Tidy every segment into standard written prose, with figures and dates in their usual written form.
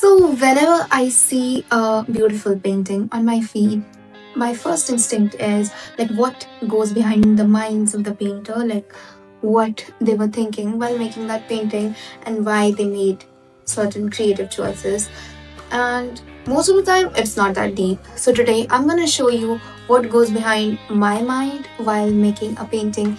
So whenever I see a beautiful painting on my feed, my first instinct is like what goes behind the minds of the painter, like what they were thinking while making that painting and why they made certain creative choices. And most of the time it's not that deep. So today I'm gonna show you what goes behind my mind while making a painting.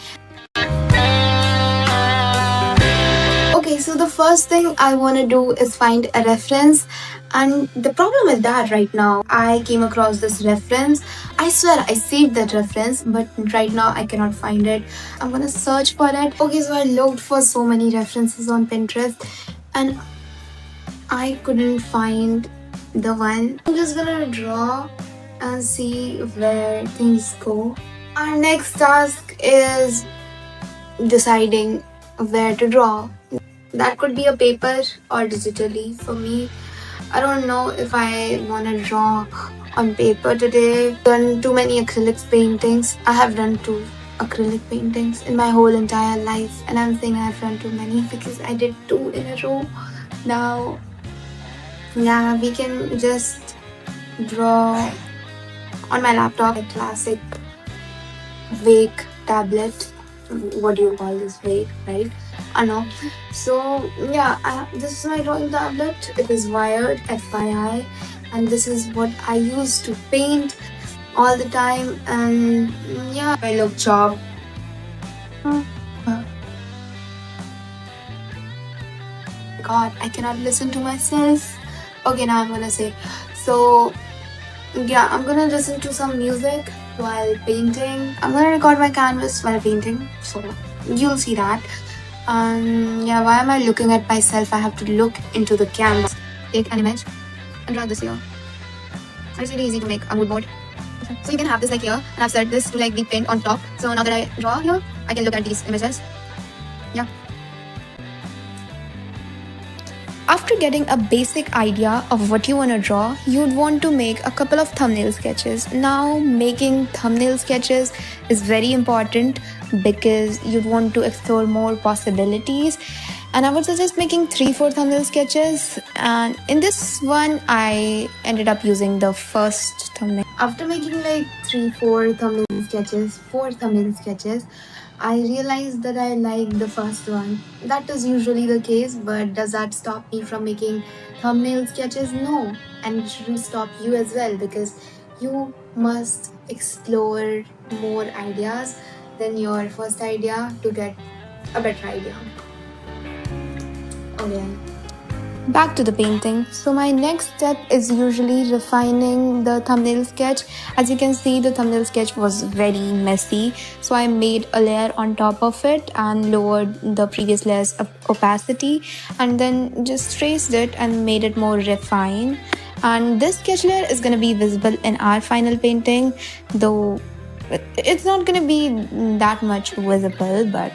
Okay, so the first thing I want to do is find a reference, and the problem with that right now, I came across this reference. I swear I saved that reference, but right now I cannot find it. I'm gonna search for it. Okay, so I looked for so many references on Pinterest and I couldn't find the one. I'm just gonna draw and see where things go. Our next task is deciding where to draw. That could be a paper or digitally. For me, I don't know if I want to draw on paper today. I've done too many acrylic paintings. I have done 2 acrylic paintings in my whole entire life, and I'm saying I've done too many because I did 2 in a row. Now, yeah, we can just draw on my laptop. A classic Wake tablet. What do you call this? Wake, right? I know. So yeah, this is my drawing tablet. It is wired, FYI, and this is what I use to paint all the time. And yeah, I look job. God, I cannot listen to myself. Okay, now I'm gonna say. So yeah, I'm gonna listen to some music while painting. I'm gonna record my canvas while painting, so you'll see that. Yeah, why am I looking at myself? I have to look into the canvas. Take an image and draw this here. It's really easy to make a mood board. So you can have this like here, and I've set this to like be pinned on top. So now that I draw here, I can look at these images. Yeah. After getting a basic idea of what you want to draw, you'd want to make a couple of thumbnail sketches. Now, making thumbnail sketches is very important because you'd want to explore more possibilities. And I would suggest making 3-4 thumbnail sketches. And in this one, I ended up using the first thumbnail. After making like 4 thumbnail sketches, I realized that I like the first one. That is usually the case, but does that stop me from making thumbnail sketches? No, and it shouldn't stop you as well, because you must explore more ideas than your first idea to get a better idea. Okay. Back to the painting. So my next step is usually refining the thumbnail sketch. As you can see, the thumbnail sketch was very messy. So I made a layer on top of it and lowered the previous layer's opacity, and then just traced it and made it more refined. And this sketch layer is going to be visible in our final painting, though it's not going to be that much visible, but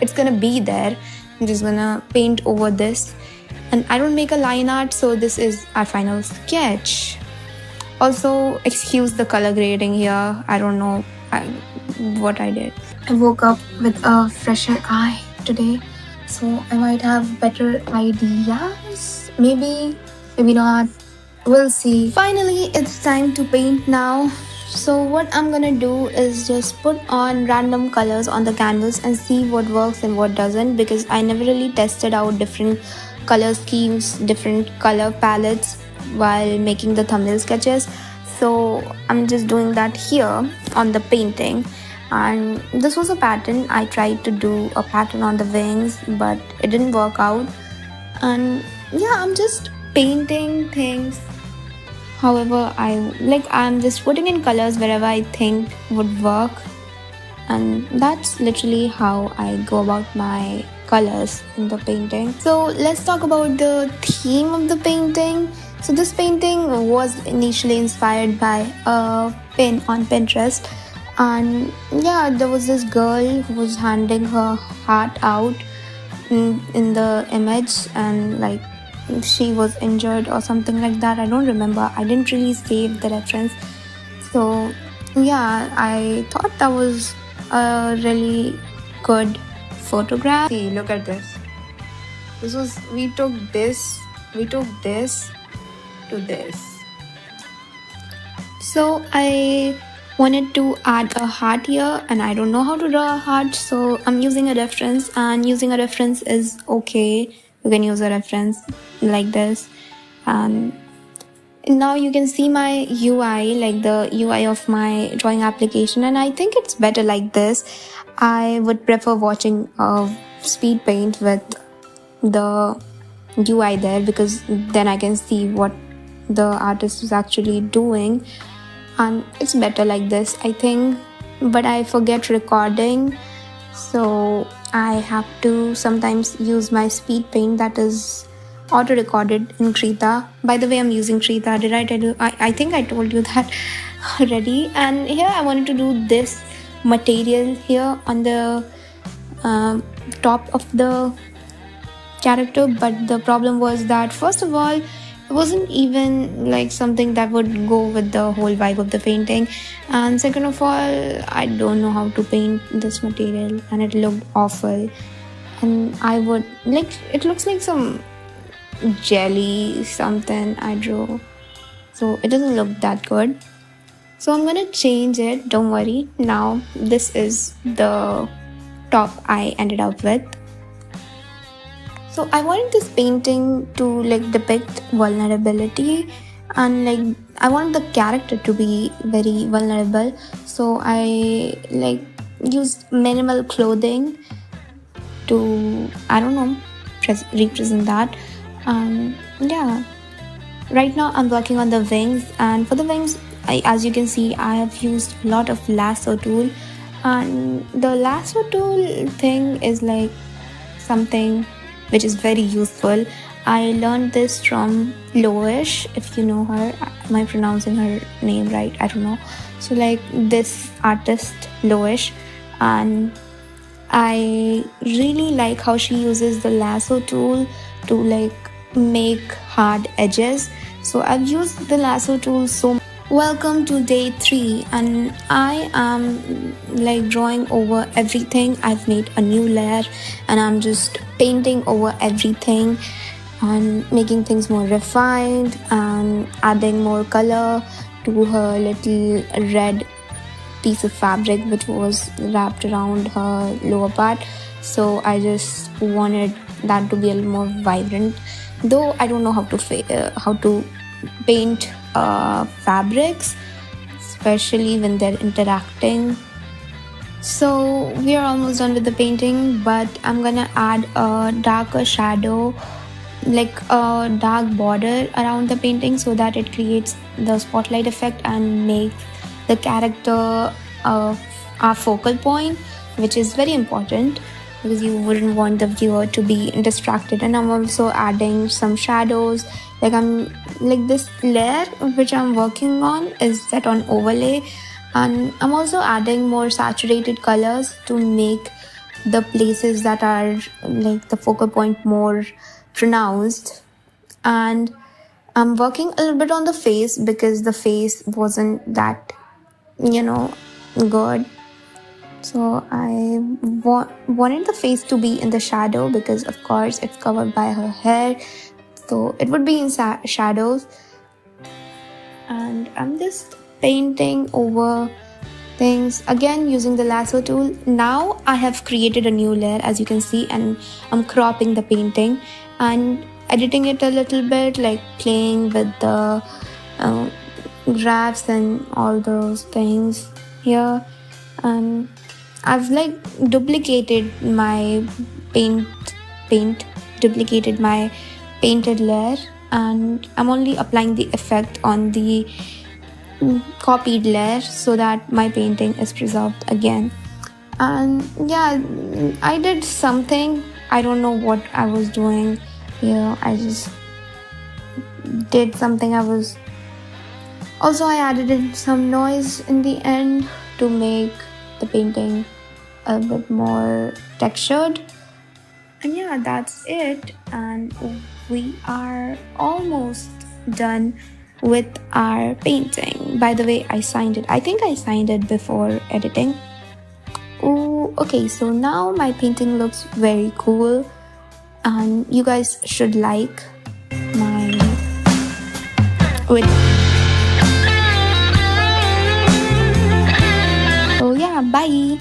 it's going to be there. I'm just going to paint over this. And I don't make a line art, so this is our final sketch. Also, excuse the color grading here. I don't know what I did. I woke up with a fresher eye today, so I might have better ideas. Maybe not. We'll see. Finally, it's time to paint now. So what I'm gonna do is just put on random colors on the canvas and see what works and what doesn't, because I never really tested out different color schemes, different color palettes while making the thumbnail sketches. So I'm just doing that here on the painting. And this was a pattern. I tried to do a pattern on the wings, but it didn't work out. And yeah, I'm just painting things however I'm just putting in colors wherever I think would work. And that's literally how I go about my colors in the painting. So let's talk about the theme of the painting. So this painting was initially inspired by a pin on Pinterest, and yeah, there was this girl who was handing her heart out in the image, and like she was injured or something like that. I don't remember. I didn't really save the reference. So yeah, I thought that was a really good photograph. See, look at this. We took this we took this to this. So I wanted to add a heart here, and I don't know how to draw a heart, so I'm using a reference, and using a reference is okay. You can use a reference like this, and now you can see my UI, like the UI of my drawing application, and I think it's better like this. I would prefer watching speed paint with the UI there, because then I can see what the artist is actually doing, and it's better like this, I think. But I forget recording, so I have to sometimes use my speed paint that is auto recorded in Krita. By the way, I'm using Krita. Did I tell you? I think I told you that already. And here I wanted to do this material here on the top of the character, but the problem was that, first of all, it wasn't even like something that would go with the whole vibe of the painting, and second of all, I don't know how to paint this material, and it looked awful. And I would like, it looks like some jelly something I drew, so it doesn't look that good. So I'm gonna change it, don't worry. Now this is the top I ended up with. So I wanted this painting to like depict vulnerability, and like I want the character to be very vulnerable, so I like used minimal clothing to, I don't know, represent that. Yeah, right now I'm working on the wings, and for the wings, as you can see, I have used a lot of lasso tool, and the lasso tool thing is like something which is very useful. I learned this from Loish, if you know her. Am I pronouncing her name right? I don't know. So like this artist Loish, and I really like how she uses the lasso tool to like make hard edges. So I've used the lasso tool so much. Welcome to day 3, and I am like drawing over everything. I've made a new layer, and I'm just painting over everything and making things more refined and adding more color to her little red piece of fabric which was wrapped around her lower part. So I just wanted that to be a little more vibrant, though I don't know how to paint fabrics, especially when they're interacting. So we are almost done with the painting, but I'm gonna add a darker shadow, like a dark border around the painting, so that it creates the spotlight effect and makes the character our focal point, which is very important because you wouldn't want the viewer to be distracted. And I'm also adding some shadows. Like this layer which I'm working on is set on overlay, and I'm also adding more saturated colors to make the places that are like the focal point more pronounced. And I'm working a little bit on the face because the face wasn't that, good. So I wanted the face to be in the shadow because of course it's covered by her hair, so it would be in shadows. And I'm just painting over things again using the lasso tool. Now I have created a new layer, as you can see, and I'm cropping the painting and editing it a little bit, like playing with the graphs and all those things here. And I've like duplicated my duplicated my painted layer, and I'm only applying the effect on the copied layer so that my painting is preserved again. And yeah, I did something, I don't know what I was doing here. I just did something. I added in some noise in the end to make the painting a bit more textured. And yeah, that's it, and we are almost done with our painting. By the way, I signed it. I think I signed it before editing. Oh, okay, so now my painting looks very cool, and you guys should like my with. So yeah, bye.